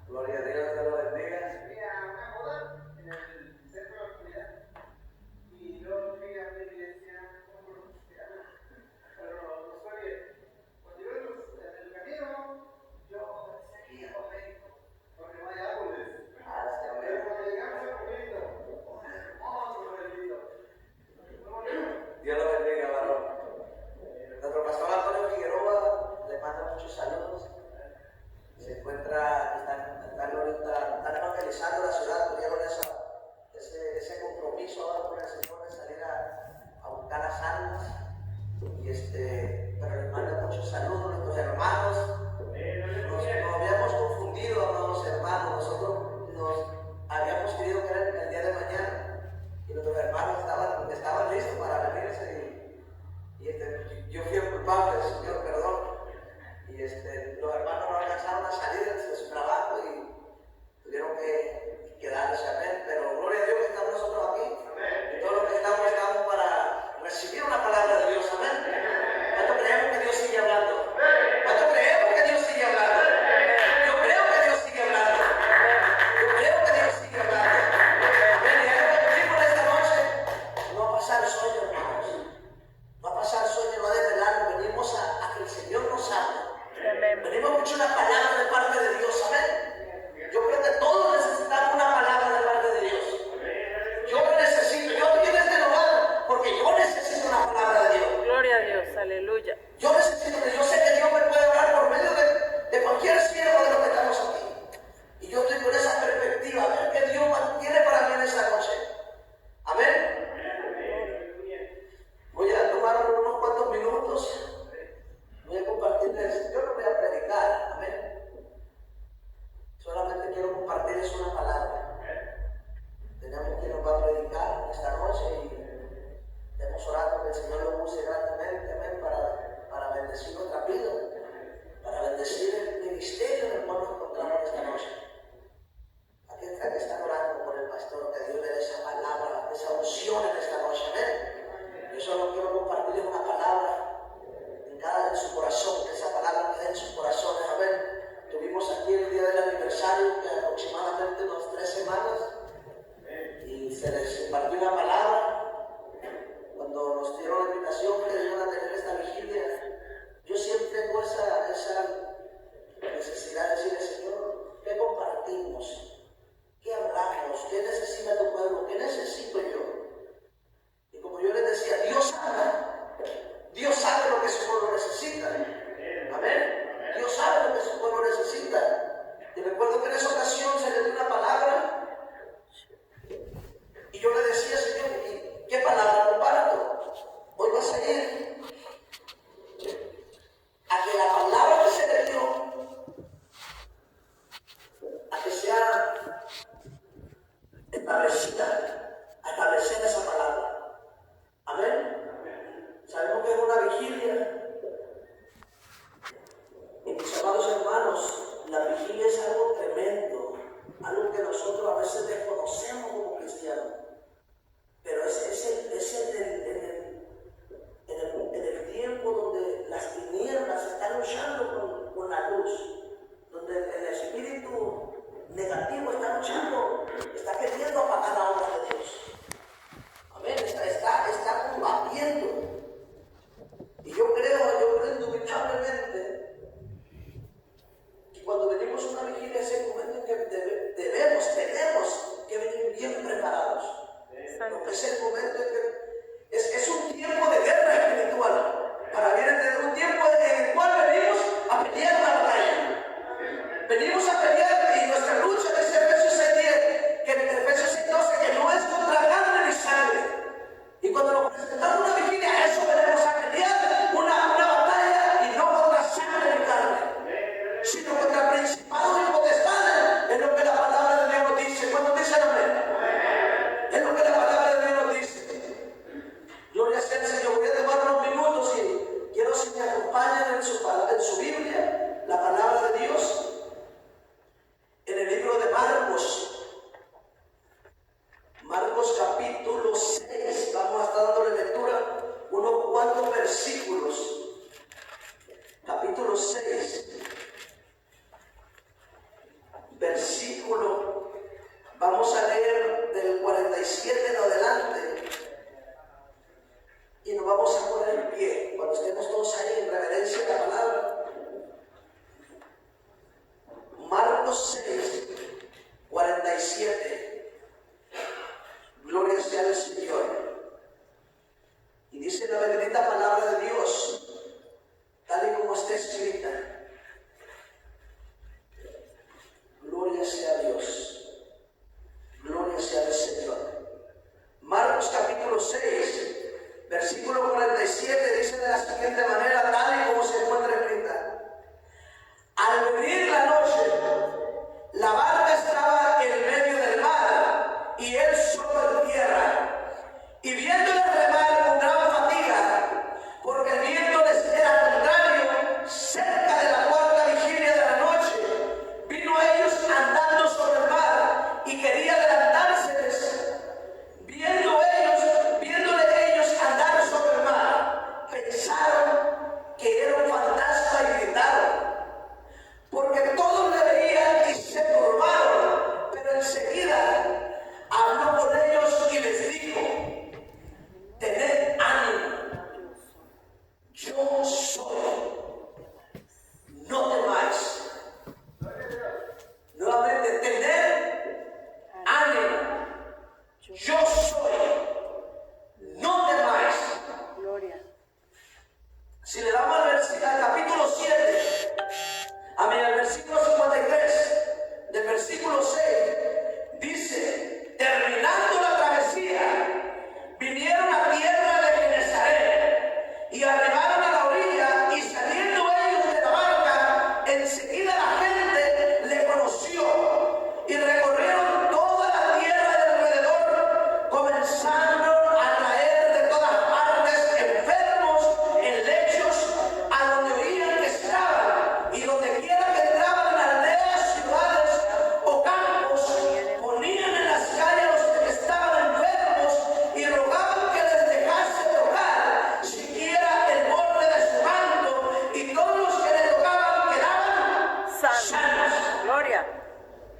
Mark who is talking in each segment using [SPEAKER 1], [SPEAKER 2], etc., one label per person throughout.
[SPEAKER 1] Gloria a Dios, Dios lo bendiga.
[SPEAKER 2] Fui a una boda en el centro de la comunidad y yo fui a mi iglesia como cristiano, pero no fue bien. Cuando iba en el camino, yo seguía corriendo porque no hay árboles. Pero cuando llegamos al pueblito, un hermoso pueblito.
[SPEAKER 1] Dios lo bendiga, varón. Nuestro pastor Antonio Figueroa le manda muchos saludos. Se encuentra, están ahorita, están evangelizando la ciudad, tuvieron ese compromiso ahora con el Señor de salir a buscar las almas. Pero les manda muchos saludos a nuestros hermanos. Nos habíamos confundido, amados hermanos. Nosotros nos habíamos querido que era el día de mañana y nuestros hermanos estaban listos para venirse y yo fui el culpable, Señor, perdón. Los hermanos no alcanzaron a salir de su trabajo y tuvieron que quedarse, amén. Pero gloria a Dios que estamos nosotros aquí. Y todos los que estamos para recibir una palabra de Dios, amén. ¿Cuánto creemos que Dios sigue hablando? ¿Cuánto creemos que Dios sigue hablando? Yo creo que Dios sigue hablando. Yo creo que Dios sigue hablando. Amén. Y algo que venimos esta noche, no va a pasar sueño, hermanos. No va a pasar sueño, no a desvelarnos. Venimos a que el Señor nos hable. Venimos mucho una palabra de parte de Dios, amén. Yo creo que todos necesitamos una palabra de parte de Dios. Yo necesito, yo estoy en este lugar porque yo necesito una palabra de Dios.
[SPEAKER 3] Gloria a Dios, aleluya.
[SPEAKER 1] Yo necesito, yo sé que Dios me puede hablar por medio de cualquier siervo de los que estamos aquí. Y yo estoy con esa perspectiva, a ver qué Dios tiene para mí en esta noche. Amén. Voy a tomar unos cuantos minutos. Voy a compartirles, yo no voy a predicar, amén. Solamente quiero compartirles una palabra. Tenemos quien nos va a predicar esta noche y hemos orado que el Señor lo use grandemente, amén, para bendecir nuestra vida, para bendecir el ministerio en el cual nos encontramos esta noche. Aquí están orando por el pastor, que Dios le dé esa palabra, esa unción en esta noche, amén. Yo solo quiero compartirles una palabra en su corazón, que esa palabra quede en sus corazones, amén. Tuvimos aquí el día del aniversario, que aproximadamente unas 3 semanas, y se les impartió una palabra. Cuando nos dieron la invitación que iban a tener esta vigilia, yo siempre tengo esa necesidad de decirle, Señor, ¿qué compartimos? ¿Qué hablamos? ¿Qué necesita tu pueblo? ¿Qué necesito yo? Y como yo les decía, Dios habla. Dios sabe lo que su pueblo necesita. Amén. Dios sabe lo que su pueblo necesita. Y recuerdo que en esa ocasión se le dio una palabra. Y yo le decía, Señor, ¿qué palabra comparto? Hoy vas a ir a que la palabra que se le dio, a que sea establecida, a establecer esa palabra. Amén. Sabemos que es una vigilia. Y mis amados hermanos, la vigilia es algo tremendo, algo que nosotros a veces desconocemos como cristianos. Pero es en el tiempo donde las tinieblas están luchando con la luz, donde el espíritu negativo está luchando, está queriendo apagar la obra de Dios. Amén, está combatiendo. Y yo creo indubtablemente que cuando venimos a una vigilia es el momento en que tenemos que venir bien preparados. Porque es el momento en que es un tiempo de guerra espiritual. Para bien entender, un tiempo en el cual venimos a pelear una batalla. Venimos a pelear y nuestra lucha, dice Efesios 6:10, que en Efesios 6:12, que no es contra carne ni sangre. Y cuando nos presentamos una vigilia, a eso venimos a pelear una batalla y no contra sangre ni carne, sino contra principados y potestades. Es lo que la palabra de Dios nos dice. ¿Cuándo dice amén? Es lo que la palabra de Dios nos dice. Gloria sea al Señor. Voy a tomar unos minutos y quiero que me acompañen en su Biblia, la palabra de Dios. versículo, vamos a leer del 47 en adelante y nos vamos a poner en pie cuando estemos todos ahí en reverencia a la palabra. Marcos 6, 47. Gloria sea al Señor. Y dice la bendita palabra de Dios, tal y como está escrita. Gloria sea a Dios. Gloria sea al Señor. Marcos capítulo 6, versículo 47 dice de la siguiente manera, tal y como se encuentra escrita. Al venir la noche, la barca estaba en medio del mar y él solo en tierra. Y viéndoles remar con gran fatiga, porque el viento les era contrario, cerca de la cuarta vigilia de la noche, vino a ellos andando sobre el mar y quería adelantárseles. Viéndole ellos andar sobre el mar, pensaron que era un fantasma y gritaron, porque todos le veían y se turbaron. Pero enseguida habló con ellos y les dijo: tened ánimo, yo soy, no temáis. Nuevamente, tened ánimo, yo soy, no temáis.
[SPEAKER 3] Gloria.
[SPEAKER 1] Si le damos al capítulo 7, al versículo 53, del versículo 6, dice: terminando la travesía, vinieron a tierra de Genesaret y arribaron a la orilla, y saliendo ellos de la barca, enseguida la gente le conoció y recorrieron toda la tierra de alrededor, comenzando a traer de todas partes enfermos en lechos a donde oían que estaban, y donde quiera que entraban en aldeas, ciudades o campos, ponían en las calles a los que estaban enfermos y rogaban que les dejase tocar siquiera el borde de su manto, y todos los que le tocaban quedaban sanos.
[SPEAKER 3] Gloria.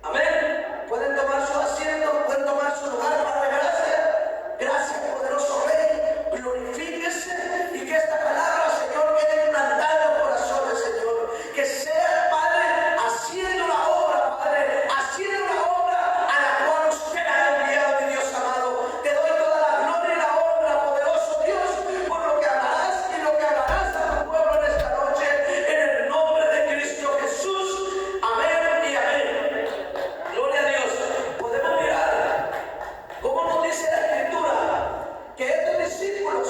[SPEAKER 1] Amén. Pueden tomar su asiento, pueden tomar su lugar para la gracia. Gracias, poderoso Rey. Glorifíquese y que esta palabra, Señor, quede implantada en los corazones, Señor. Que sea, Padre, haciendo la obra, Padre, haciendo la obra a la cual usted ha enviado, mi Dios amado. Te doy toda la gloria y la honra, poderoso Dios, por lo que hablarás y lo que hablarás a tu pueblo en esta noche, en el nombre de Cristo Jesús. Amén y amén. Gloria a Dios. Podemos mirar cómo nos dice la Escritura que estos discípulos,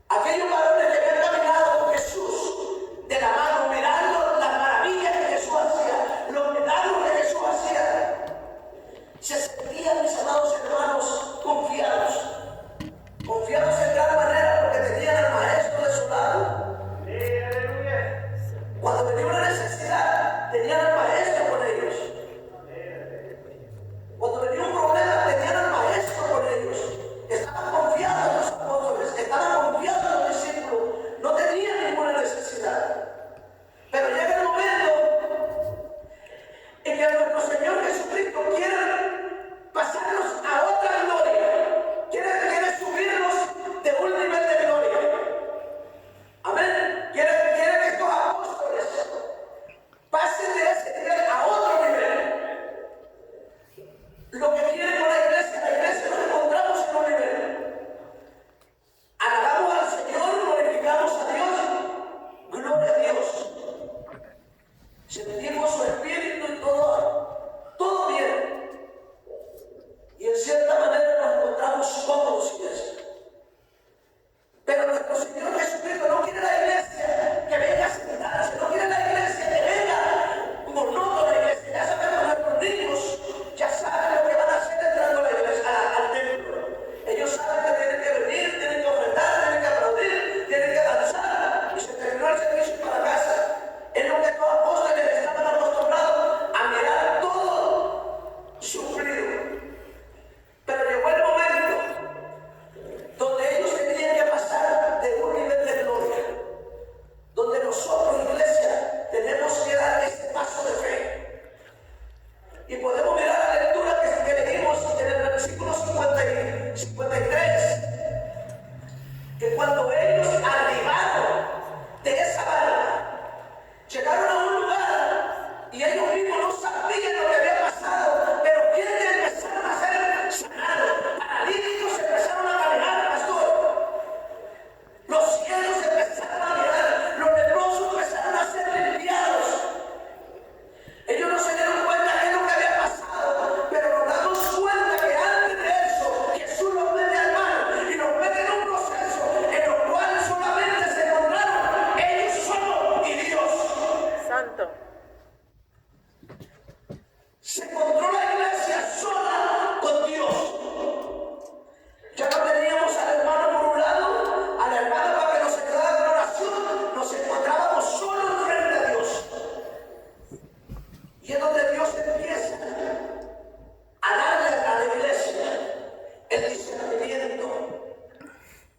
[SPEAKER 1] aquellos varones que habían caminado con Jesús de la mano, mirando las maravillas que Jesús hacía, los milagros que Jesús hacía, se sentían, mis amados hermanos, confiados en gran manera, porque tenían al Maestro de su lado. Cuando tenían una necesidad, tenían al Maestro con ellos. Cuando venía un problema, tenían al Maestro con ellos. Estaban confiados los apóstoles, estaban confiados los discípulos, no tenían ninguna necesidad. Pero llega el momento en que nuestro Señor Jesucristo quiere pasarnos a otra gloria, quiere subirnos de un nivel de gloria. Amén. Quiere que estos apóstoles pasen de ese nivel a otro nivel. Lo que quiere con la iglesia nos encontramos en un nivel. Alabamos al Señor, glorificamos a Dios, gloria a Dios. Sentimos su espíritu y todo bien. Y en cierta manera nos encontramos cómodos en eso. Pero nuestro Señor Jesucristo no quiere la iglesia que venga a sentarse, no quiere la iglesia que venga monótona la iglesia. Ya sabemos, nuestros niños ya saben lo que van a hacer entrando a la iglesia, al templo. Ellos saben que tienen que venir, tienen que ofrendar, tienen que aplaudir, tienen que danzar, y se terminó el servicio para casa. Es lo que estos apóstoles estaban acostumbrados Y es donde Dios empieza a darle a la iglesia el discernimiento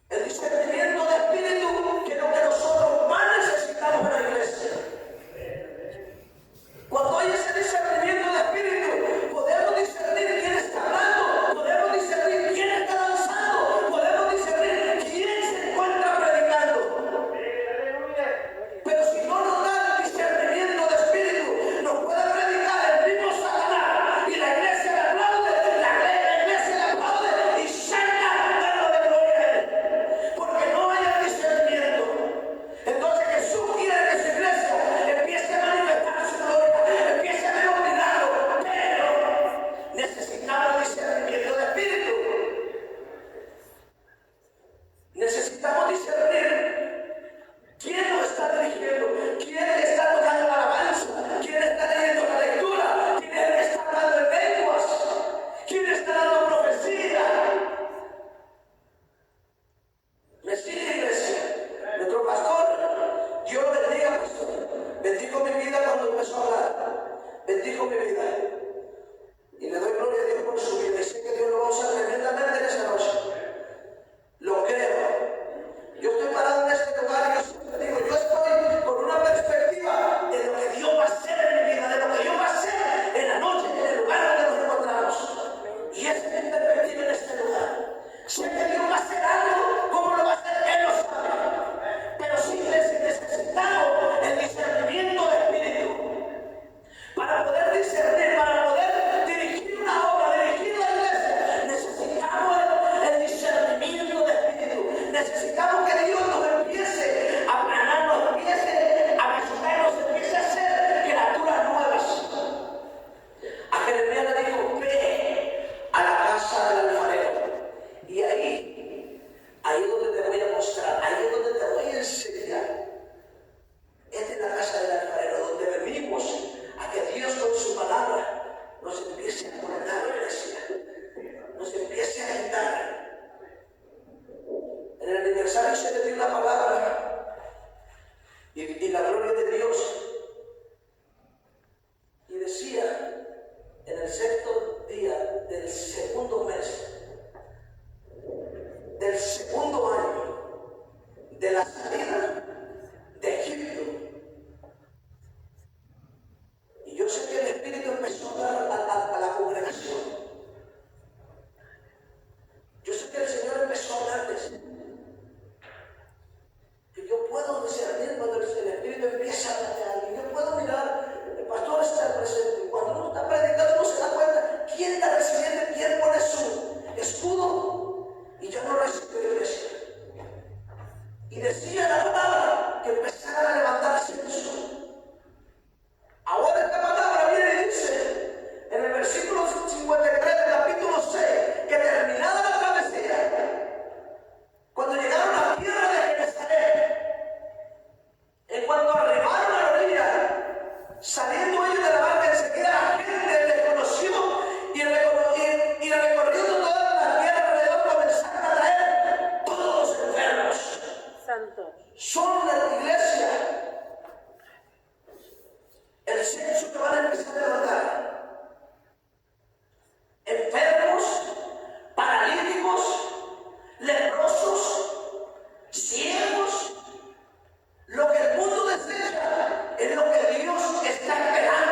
[SPEAKER 1] de espíritu, que es lo que nosotros más necesitamos en la iglesia. Cuando hay ese discernimiento de espíritu, podemos discernir quién está hablando, podemos discernir quién está danzando, podemos discernir quién se encuentra predicando. Pero si no nos da el discernimiento de espíritu, nos puede predicar el mismo Satanás y la iglesia le aplaude, la iglesia le aplaude y salta dándole gloria a él, porque no hay el discernimiento. Entonces Jesús quiere que su iglesia empiece a manifestar su gloria, empiece a ver un milagro, pero necesitamos discernimiento de espíritu. Necesitamos discernir quién nos está dirigiendo, quién está tocando la alabanza, quién está leyendo la lectura, quién es el que está hablando en lenguas, quién está dando profecía. ¿Me sigue, iglesia? Nuestro pastor, Dios lo bendiga, pastor. Bendijo mi vida cuando empezó a hablar. Bendijo mi vida. Y le doy gloria a Dios por su vida. Y sé que Dios lo va a usar tremendamente en esa noche. Lo creo. Yo estoy parado en este lugar y yo siempre digo, yo estoy con una perspectiva de lo que Dios va a hacer en mi vida, de lo que Dios va a hacer en la noche, en el lugar donde nos encontramos. Y esa es mi perspectiva en este lugar. Sé que Dios va a hacer algo, como lo va a hacer, Él lo sabe. Pero sí necesitamos el discernimiento de espíritu. Para poder discernir, para poder dirigir una obra, dirigir la iglesia, necesitamos el discernimiento de espíritu. Necesitamos que Dios nos empiece a planar, nos empiece a visitar, nos empiece a hacer criaturas nuevas. A Jeremías le dijo, ve a la casa del alfarero. Y ahí es donde te voy a mostrar, ahí es donde te voy a enseñar. Esta es la casa del alfarero, donde venimos a que Dios con su palabra nos empiece a conectar, iglesia, nos empiece a agitar. En el aniversario se le dio la palabra y la gloria de Dios. Y decía, en el sexto día del segundo mes, del segundo año de la salida de Egipto. Y yo sé que el Espíritu empezó a hablar a la congregación. Yo sé que el Señor empezó a hablarles. Que yo puedo discernir cuando el Espíritu empieza a hablar de alguien. Yo puedo mirar, el pastor está presente. Cuando uno está predicando, uno se da cuenta quién está recibiendo, quién pone su escudo. Y yo no recibí iglesia. Y decía la palabra que empezaran a levantarse en su. Ahora esta palabra viene y dice, en el versículo 53 del capítulo 6, que terminada la travesía, cuando llegaron a la tierra de Genesaret, en cuanto arribaron a la orilla, saliendo ellos de la barca, enseguida la gente les conoció y recorriendo toda la tierra alrededor comenzaron a traer todos los enfermos.
[SPEAKER 3] Santo.
[SPEAKER 1] Son la iglesia el censo que van a empezar a levantar. Enfermos, paralíticos, leprosos, ciegos. Lo que el mundo desecha es lo que Dios está esperando.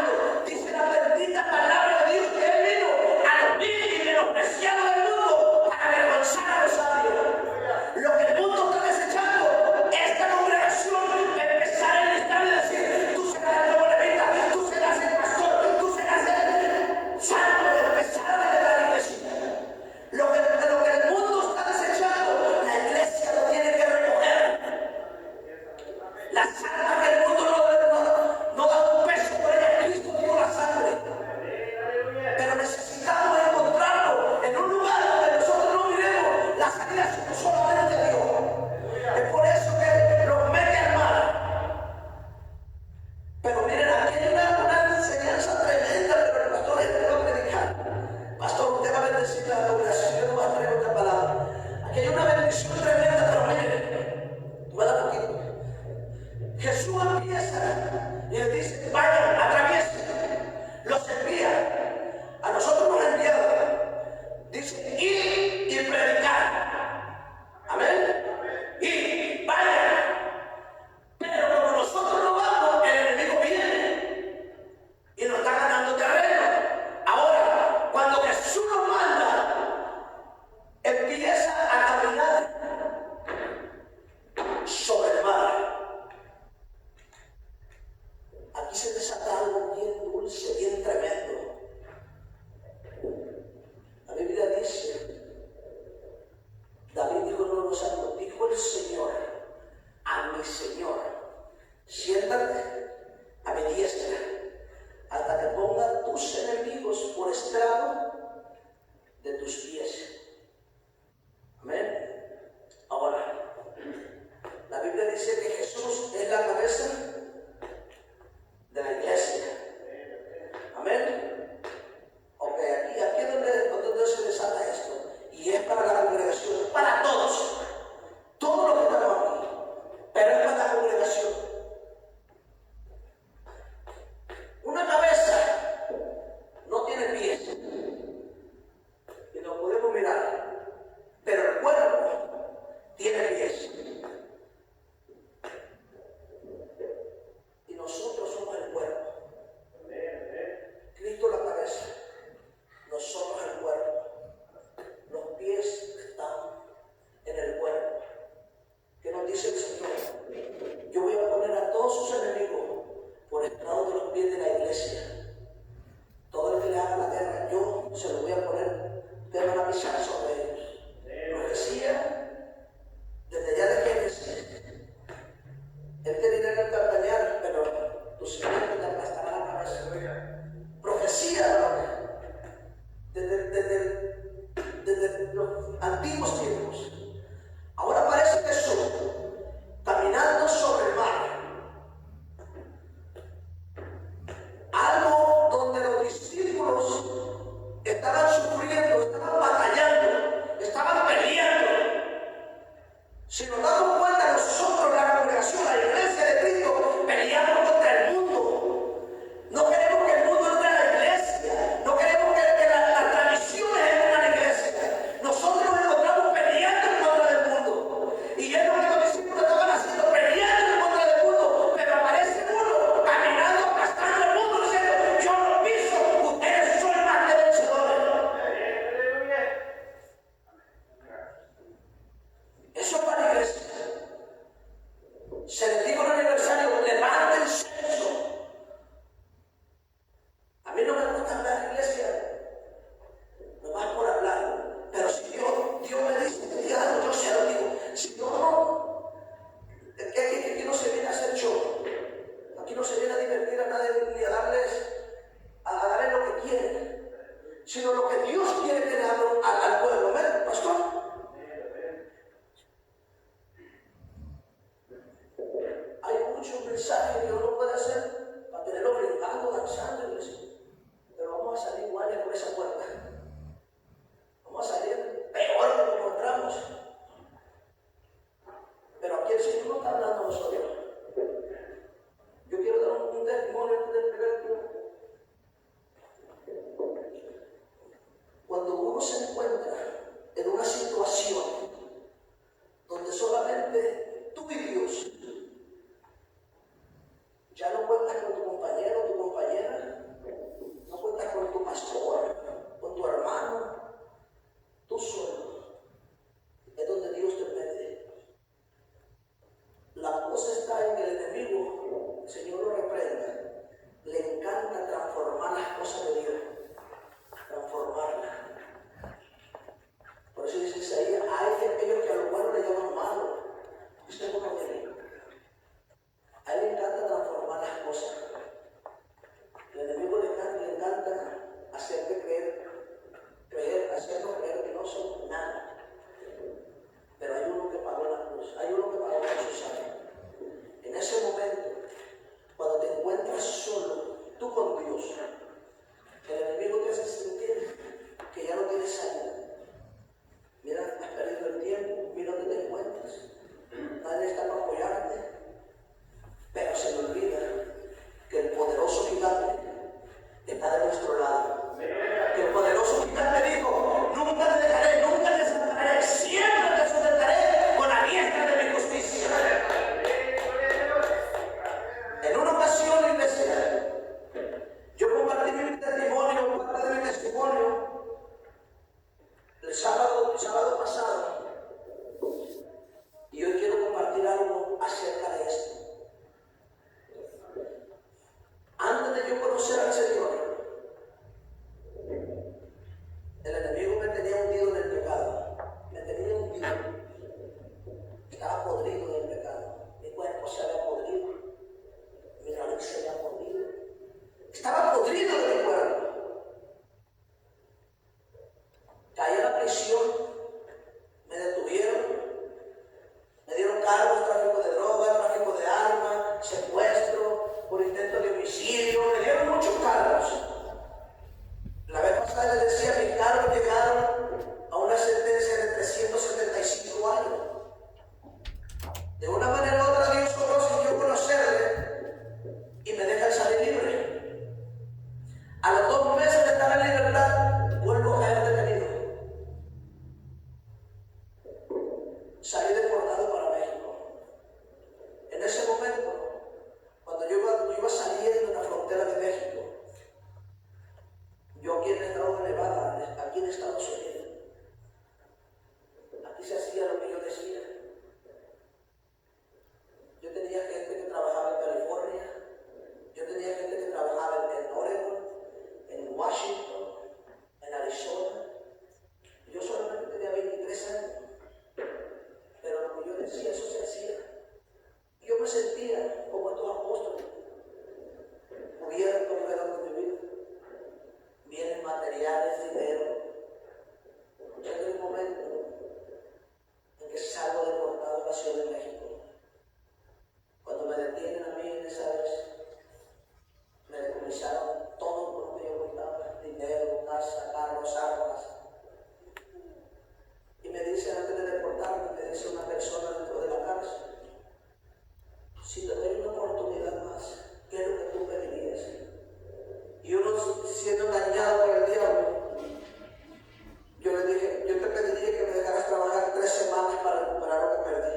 [SPEAKER 1] avanzando, iglesia, pero vamos a salir iguales por esa puerta. Vamos a salir peor de como entramos. Pero aquí el Señor no está hablando a nosotros. Yo quiero dar un testimonio antes de entregar el tiempo. Cuando uno se encuentra en una situación donde solamente tú y Dios, ya no cuentas con tu compañero o tu compañera, no cuentas con tu pastor, con tu hermano, tú solo, es donde Dios te mete. La cosa está en que el enemigo, el Señor lo reprenda, le encanta transformar las cosas de Dios, transformarlas. Por eso dice Isaías, hay aquellos que a lo bueno le llaman malo. Usted no lo ve. A él le encanta transformar las cosas. El enemigo le encanta hacerte hacernos creer que no son nada. Pero hay uno que pagó la cruz, hay uno que pagó con su sangre. En ese momento, cuando te encuentras solo, tú con Dios, el enemigo te hace sentir que ya no tienes salida. Mira, has perdido el tiempo, mira dónde te encuentras. Nadie está para apoyarte. Pero se me olvida que el poderoso gigante está de nuestro lado. Que el poderoso gigante dijo, nunca te dejaré, nunca te desampararé, siempre te sustentaré con la diestra de mi justicia. En una ocasión, iglesia, yo compartí mi testimonio, parte de mi testimonio, el sábado pasado, y hoy quiero compartir algo acerca de esto. Antes de yo conocer al Señor, el enemigo me tenía hundido en el pecado, me tenía hundido, estaba podrido en el pecado, mi cuerpo se había podrido, mi nariz se había podrido, estaba podrido de mi cuerpo. Caí a la prisión, me detuvieron, me dieron cargos, tráfico de drogas, tráfico de armas, secuestro, por intento de homicidio, me dieron muchos cargos. La vez pasada les decía, mis cargos llegaron a una sentencia de 375 años. De una manera u otra Dios consiguió conocerle y me deja salir libre. A los 2 meses de estar en libertad, vuelvo a caer detenido. Salí deportado para México. En ese momento, cuando yo iba saliendo de la frontera de México, yo aquí en el estado de Nevada, aquí en Estados Unidos, aquí se hacía lo que yo decía. Yo tenía gente que trabajaba en California, yo tenía gente que trabajaba en Oregon, en Washington, en Arizona. Yo solamente tenía 23 años. Pero lo que yo decía, eso se hacía. Yo me sentía como estos apóstoles, cubierto alrededor de mi vida. Bienes materiales, dinero. Llega el momento en que salgo deportado a la Ciudad de México. Cuando me detienen a mí en esa vez, me decomisaron todo por lo que yo contaba: dinero, casa, carros, armas. Y me dicen, antes de deportarme, me dice una persona dentro de la cárcel, si te doy una oportunidad más, ¿qué es lo que tú pedirías? Y uno siendo engañado por el diablo, yo le dije, yo te pediría que me dejaras trabajar 3 semanas para recuperar lo que perdí.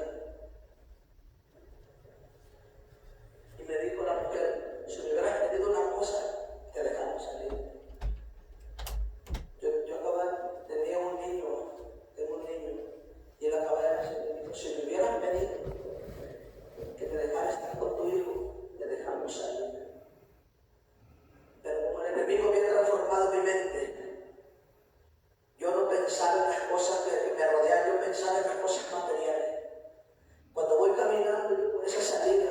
[SPEAKER 1] Y me dijo la mujer, si me hubieras pedido una cosa, te dejamos salir. Yo acababa, tengo un niño, y él acaba de nacer. Me dijo, si me hubieras pedido que te dejara estar con tu hijo, te dejamos salir. Pero como el enemigo había transformado mi mente, yo no pensaba en las cosas que me rodean, yo pensaba en las cosas materiales. Cuando voy caminando por esa salida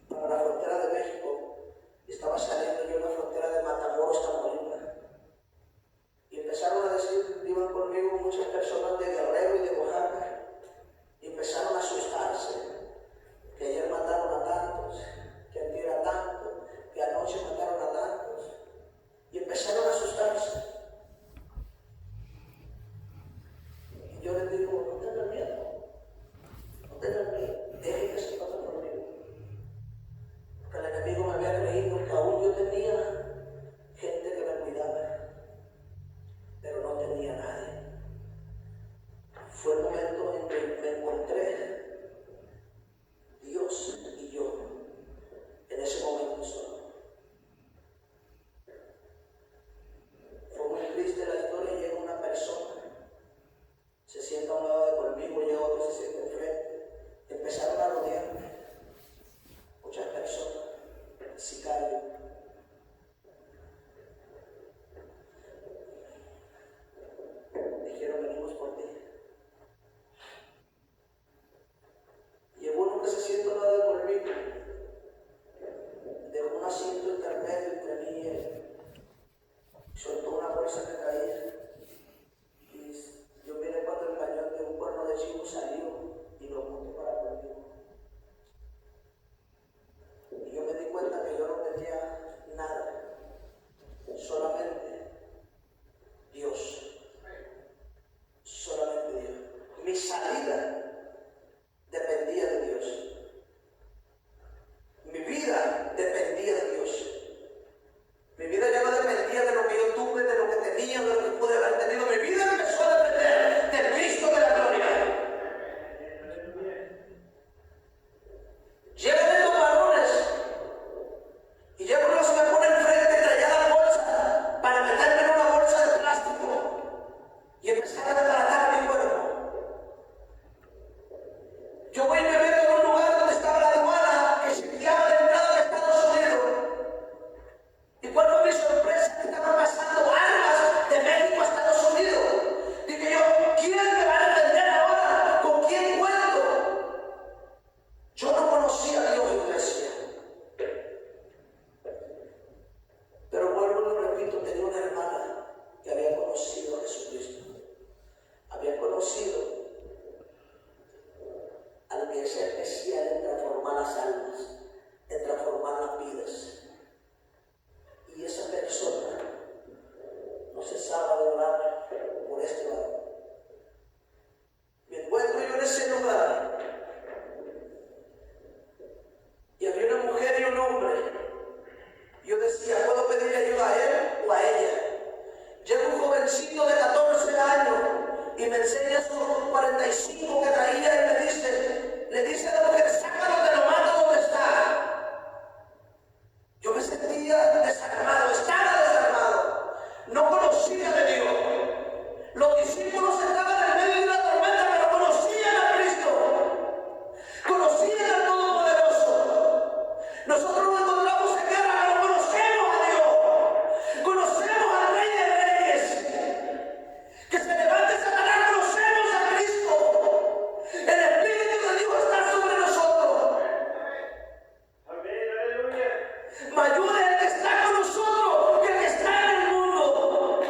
[SPEAKER 1] para la frontera de México, estaba saliendo yo a la frontera de Matamoros, Tamaulipas, y empezaron a decir, iban conmigo muchas personas de Guerrero y de Oaxaca, y empezaron a asustarse, que ayer mataron a tantos, que antier a tantos. Mayor es el que está con nosotros que el que está en el mundo.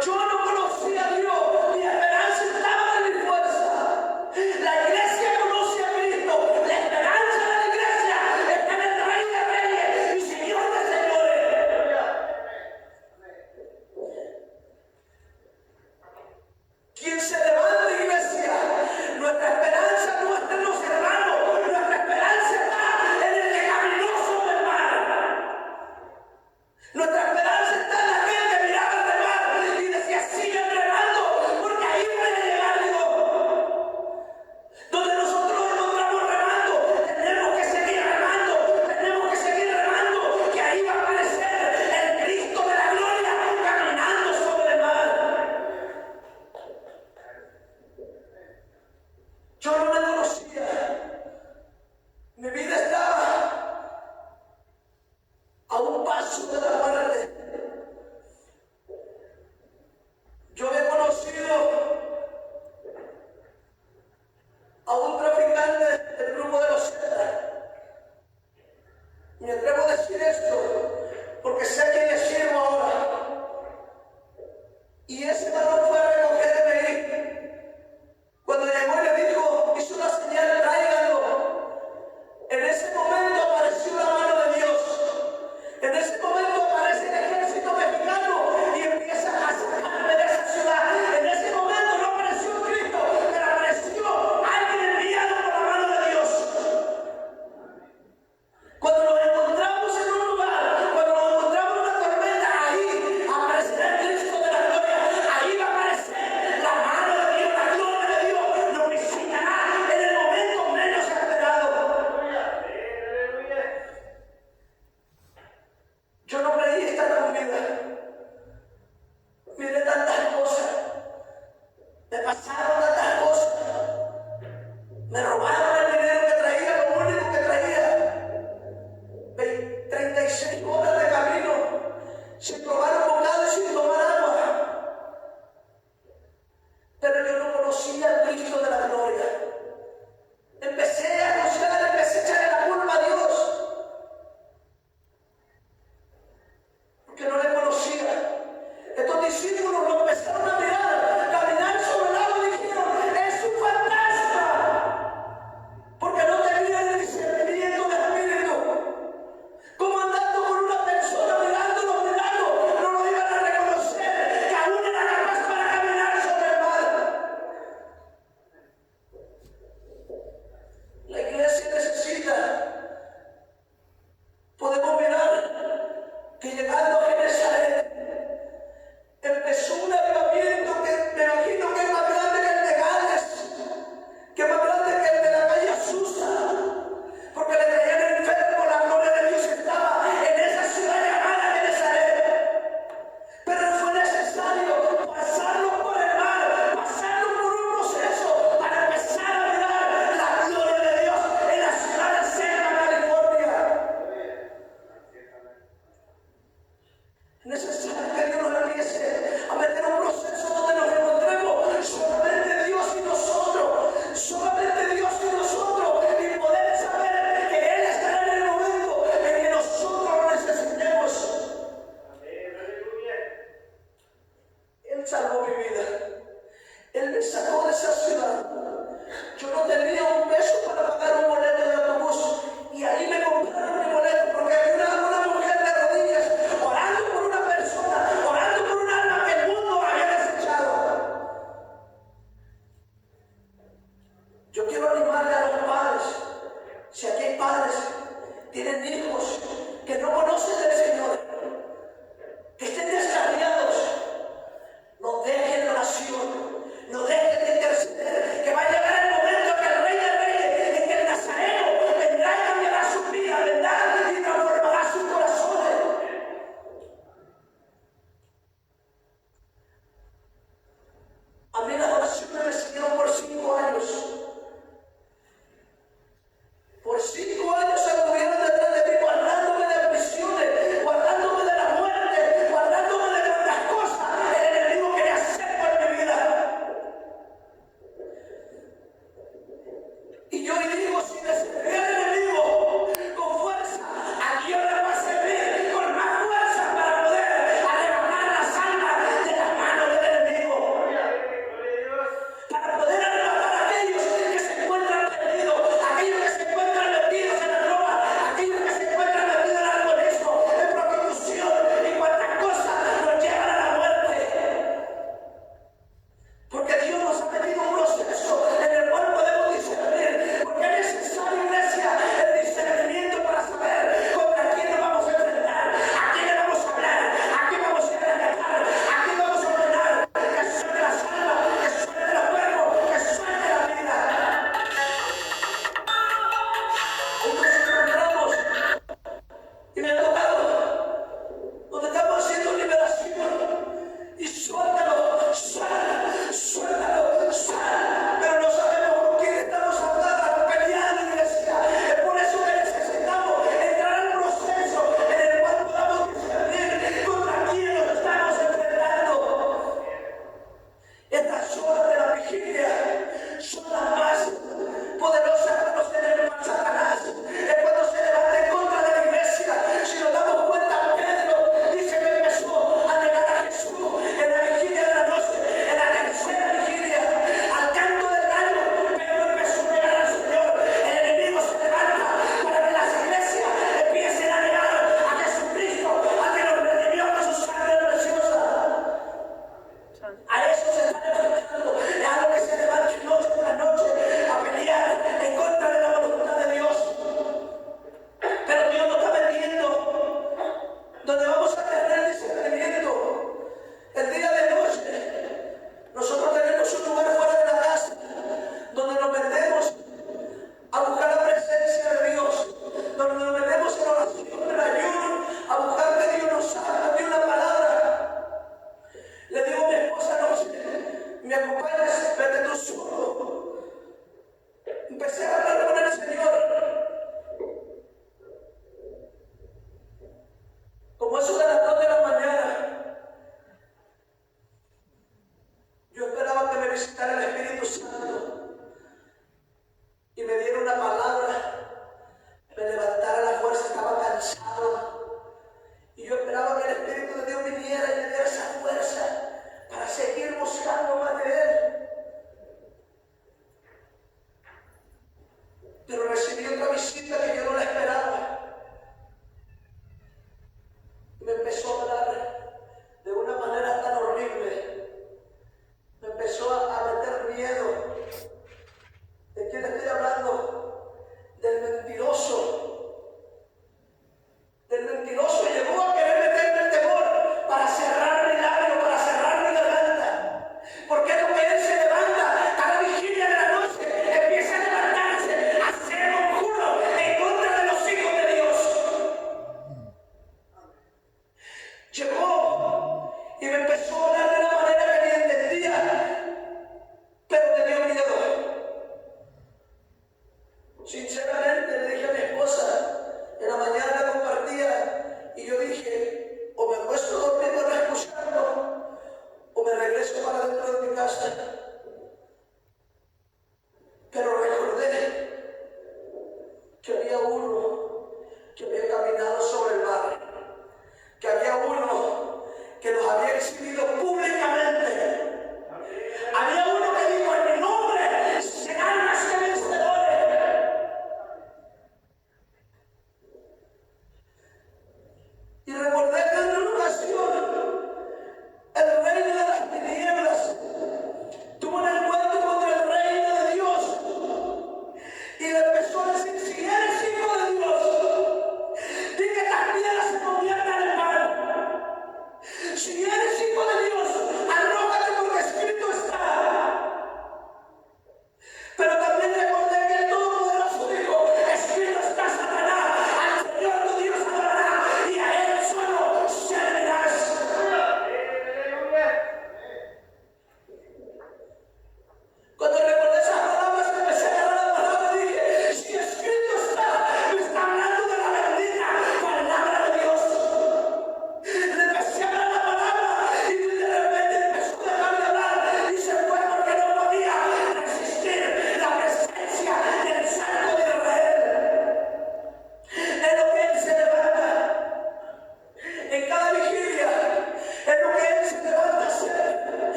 [SPEAKER 1] Yo no conocía a Dios, mi esperanza estaba en mi fuerza. La iglesia conoce a Cristo, la esperanza de la iglesia está en el Rey de Reyes y Señor de Señores. ¿Quién se levanta, iglesia? Nuestra esperanza no está en los hermanos, nuestra esperanza está en el que caminó sobre el mar. Nuestra esperanza está en aquel que miraba el mar y decía, sigue remando, porque ahí voy a llegar yo. Donde nosotros nos encontramos remando, tenemos que seguir remando, que ahí va a aparecer el Cristo de la gloria caminando sobre el mar. Yo no me conocía. Mi vida estaba a un paso de la muerte. Yo había conocido a un traficante del grupo de los Zetas. Me atrevo a decir esto porque sé a quién le sirvo ahora. Y ese varón fue a recogerme ahí. Cuando llegó y le dijo, hizo una señal, tráiganlo. En ese momento apareció la mano de Dios. En ese momento aparece el ejército mexicano y empieza a sacarme de esa ciudad. En ese momento no apareció Cristo, pero apareció alguien enviado por la mano de Dios. Cuando nos encontramos en un lugar, cuando nos encontramos en una tormenta, ahí aparecerá el Cristo de la gloria. Ahí va a aparecer la mano de Dios, la gloria de Dios. Nos visitará en el momento menos esperado. Yo no creí estar con vida. Miré tantas cosas. Me pasaron tantas cosas. Me robaron el dinero que traía, lo único que traía. 36 horas de camino, sin probar un bocado y sin tomar agua. Pero yo no conocía al Cristo de la gloria. Empecé a juzgar, empecé a echarle la culpa a Dios, porque no le conocía. Estos discípulos lo empezaron a mirar, caminar sobre el agua y dijeron, es un fantasma, porque no tenían el discernimiento de espíritu. Como andando con una persona mirando, no lo iban a reconocer, que aún era capaz para caminar sobre el mar. La iglesia necesita, podemos mirar que llegando a Jerusalén empezó un avivamiento que me imagino que es más grande que el de Gales, que es más grande que el de la calle Azusa, porque le traían enfermo, la gloria de Dios estaba en esa ciudad llamada Jerusalén. Pero fue necesario pasarlo por el mar, pasarlo por un proceso para empezar a mirar la gloria de Dios en la ciudad de Sena, California. Es necesario que Dios nos empiece a meter un proceso donde nos encontremos solamente Dios y nosotros, y poder saber que Él estará en el momento en que nosotros lo necesitemos. Él salvó mi vida. Él me sacó de esa ciudad. Yo no tenía un peso para pagar un boleto de autobús y ahí me compraron mi boleto porque había una mujer de rodillas orando por una persona, orando por un alma que el mundo había desechado. Yo quiero animarle a los padres. Si aquí hay padres, tienen hijos que no conocen del Señor, que estén descarriados, no dejen la oración, no dejen de interceder, que va a llegar el momento que el Rey de Reyes, en que el Nazareno vendrá y cambiará su vida, vendrá y transformará sus corazones. A mí las oraciones me siguieron por 5 años. Por 5 años se estuvieron detrás de mí, guardándome de prisiones,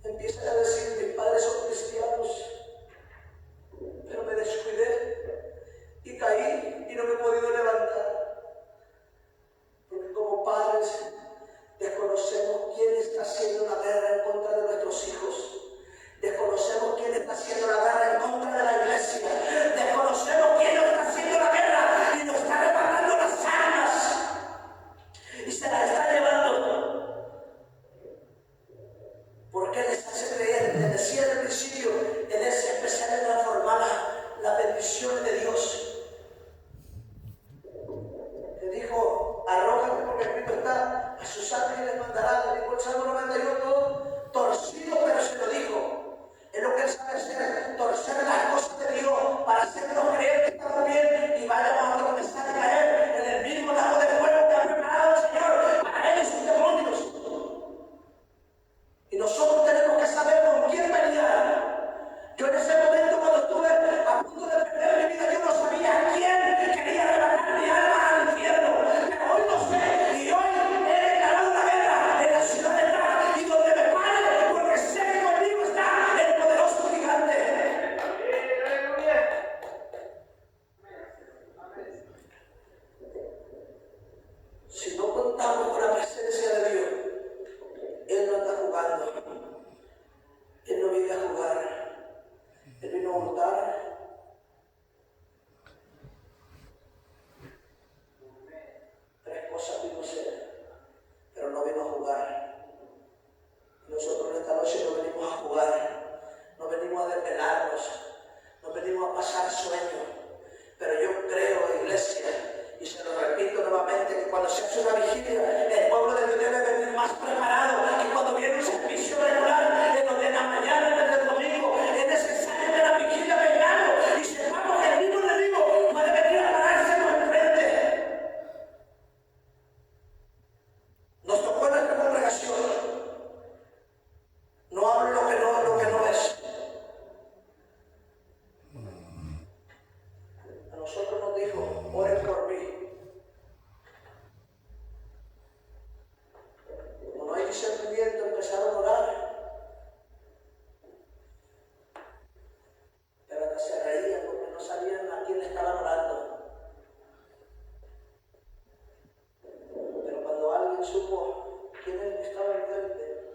[SPEAKER 1] Empiezan a decir, mis padres son cristianos, pero me descuidé y caí y no me he podido levantar. Porque como padres desconocemos quién está haciendo la guerra en contra de nuestros hijos. Desconocemos quién está haciendo la guerra en contra de la iglesia. Desconocemos quién nos está haciendo la guerra y nos está arrebatando las almas. Y se las está llevando. Porque Él les hace creer, les decía al principio, Él es especial en transformar las bendiciones de Dios. Le dijo, arrójate porque escrito está, a sus ángeles mandará. Le dijo el Salmo 91, todo torcido, pero se lo dijo. Es lo que Él sabe hacer, torcer las cosas de Dios para hacernos creer que estamos bien y vayamos a comenzar a caer en el mismo lago de fuego que ha preparado el Señor para Él y sus demonios. Y nosotros tenemos que saber con quién pelear. Yo en ese momento, cuando estuve a punto de perder mi vida, yo no sabía quién quería arrebatar mi alma al infierno. Pero hoy lo sé, y hoy he declarado la guerra en la ciudad de paz y donde me pare, porque sé que conmigo está el poderoso gigante. Si no contamos con la presencia de Dios, Él no está jugando. Él no viene a jugar. Él vino a votar. Tres cosas vino a hacer, pero no vino a jugar. Nosotros esta noche no venimos a jugar, no venimos a desvelarnos, no venimos a pasar sueños. Pero yo creo, iglesia, y se lo repito nuevamente, que cuando se hace una vigilia, el pueblo de Dios debe venir más preparado que cuando viene un servicio regular, en donde en la mañana, en el domingo, es necesario que la vigilia vengamos y sepamos que el mismo enemigo puede venir a pararse enfrente. Nos tocó en nuestra congregación. No hablo lo que no es. A nosotros nos dijo, oren por mí. Como no hay discernimiento, empezaron a orar. Pero hasta se reían porque no sabían a quién le estaban orando. Pero cuando alguien supo quién es el que estaba enfrente,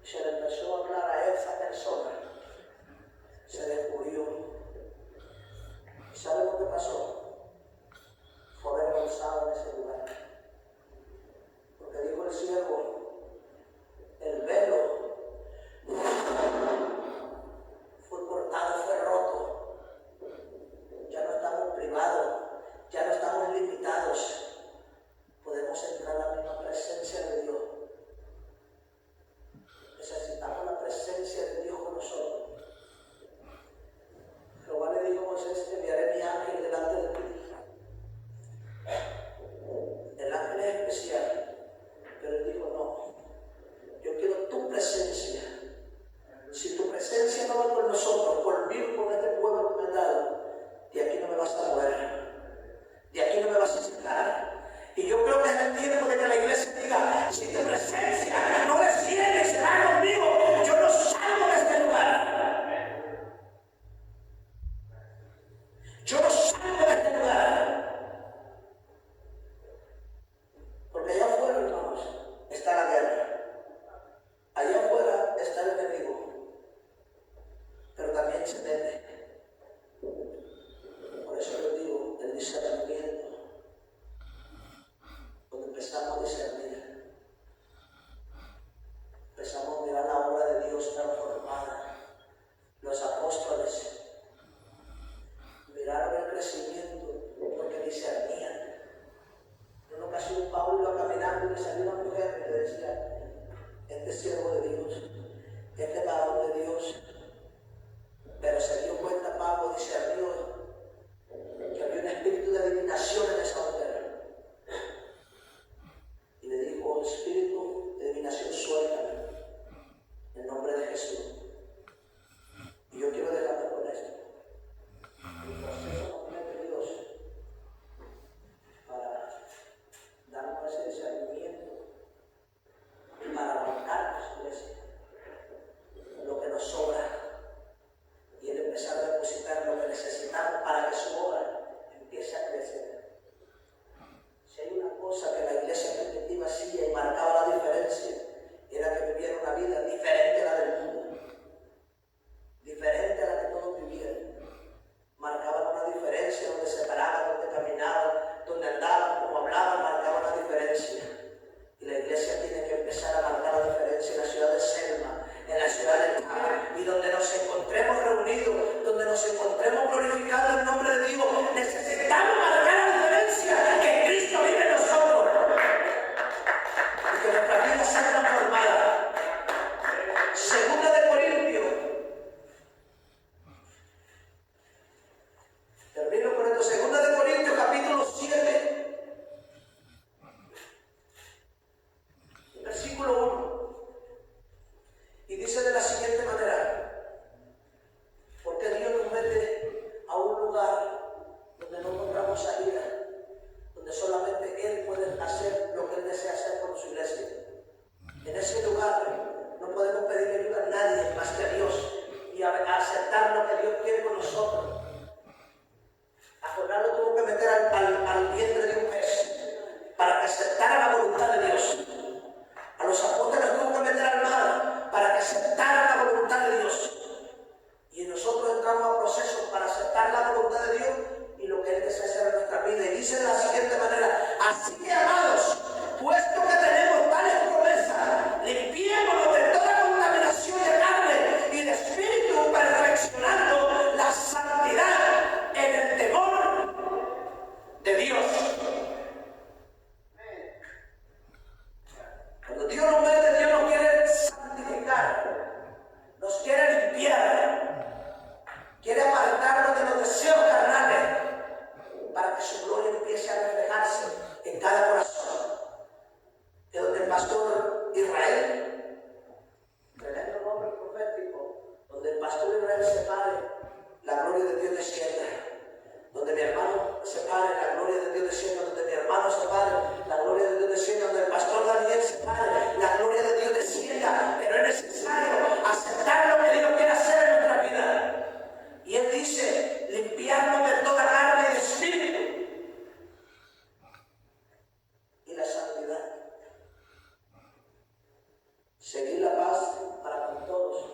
[SPEAKER 1] se le empezó a hablar a esa persona, se descubrió. ¿Y sabe lo que pasó? Fue avergonzado en ese lugar. Porque dijo el siervo, el velo fue cortado, fue roto. Ya no estamos privados, ya no estamos limitados. Podemos entrar a la misma presencia de Dios. Necesitamos la presencia de Dios con nosotros. Jehová le dijo a Moisés, enviaré mi ángel delante de ti. El ángel es especial, pero él dijo, no, yo quiero tu presencia. Si tu presencia no va con nosotros, conmigo, con este pueblo que me has dado, de aquí no me vas a mover, de aquí no me vas a sacar. Y yo creo que es el tiempo de que la iglesia diga, si tu presencia no desciende, será conmigo, yo no salgo de este lugar. Yo no salgo de este lugar. Porque allá afuera, hermanos, está la guerra. Allá afuera está el enemigo. Pero también se mete. Por eso les digo, el discernimiento. Cuando empezamos a discernir, empezamos a mirar la obra de Dios transformada. Los apóstoles miraron el crecimiento porque discernían. En una ocasión Pablo iba caminando y le salió una mujer y le decía, este siervo de Dios, este varón de Dios. Pero se dio cuenta Pablo, discernió que había un espíritu de adivinación en esa mujer. Y le dijo, espíritu de adivinación, suéltame en el nombre de Jesús. Y yo quiero dejarme con esto. El proceso completo de Dios para darnos ese discernimiento, para arrancarnos, iglesia, dice de la siguiente manera: porque Dios nos mete a un lugar donde no encontramos salida, donde solamente Él puede hacer lo que Él desea hacer con su iglesia. En ese lugar no podemos pedir ayuda a nadie más que a Dios y aceptar lo que Dios quiere con nosotros. A Jonás lo tuvo que meter al vientre de un pez para que aceptara la voluntad de Dios. A los apóstoles los tuvo que meter al mar para que aceptaran la voluntad de Dios. Y nosotros entramos a procesos para aceptar la voluntad de Dios y lo que Él desea hacer en nuestra vida. Y dice de la siguiente manera: así que, amados, puesto que tenemos tales promesas, limpiémonos de toda contaminación de carne y de espíritu, perfeccionando la santidad en el temor de Dios. Cuando Dios nos mete, Dios nos quiere santificar, nos quiere limpiar, quiere apartarnos de los deseos carnales para que su gloria empiece a reflejarse en cada corazón. De donde el pastor Israel, tremendo nombre profético, donde el pastor Israel se pare, la gloria de Dios descienda. Donde mi hermano se pare, la gloria de Dios descienda. Donde mi hermano se pare, la gloria de Dios descienda. Donde el pastor Daniel se pare, la gloria de Dios descienda. Pero es necesario aceptar lo que Dios quiere hacer en nuestra vida. Y Él dice: limpiarnos de toda carne y de espíritu. Y la santidad. Seguir la paz para con todos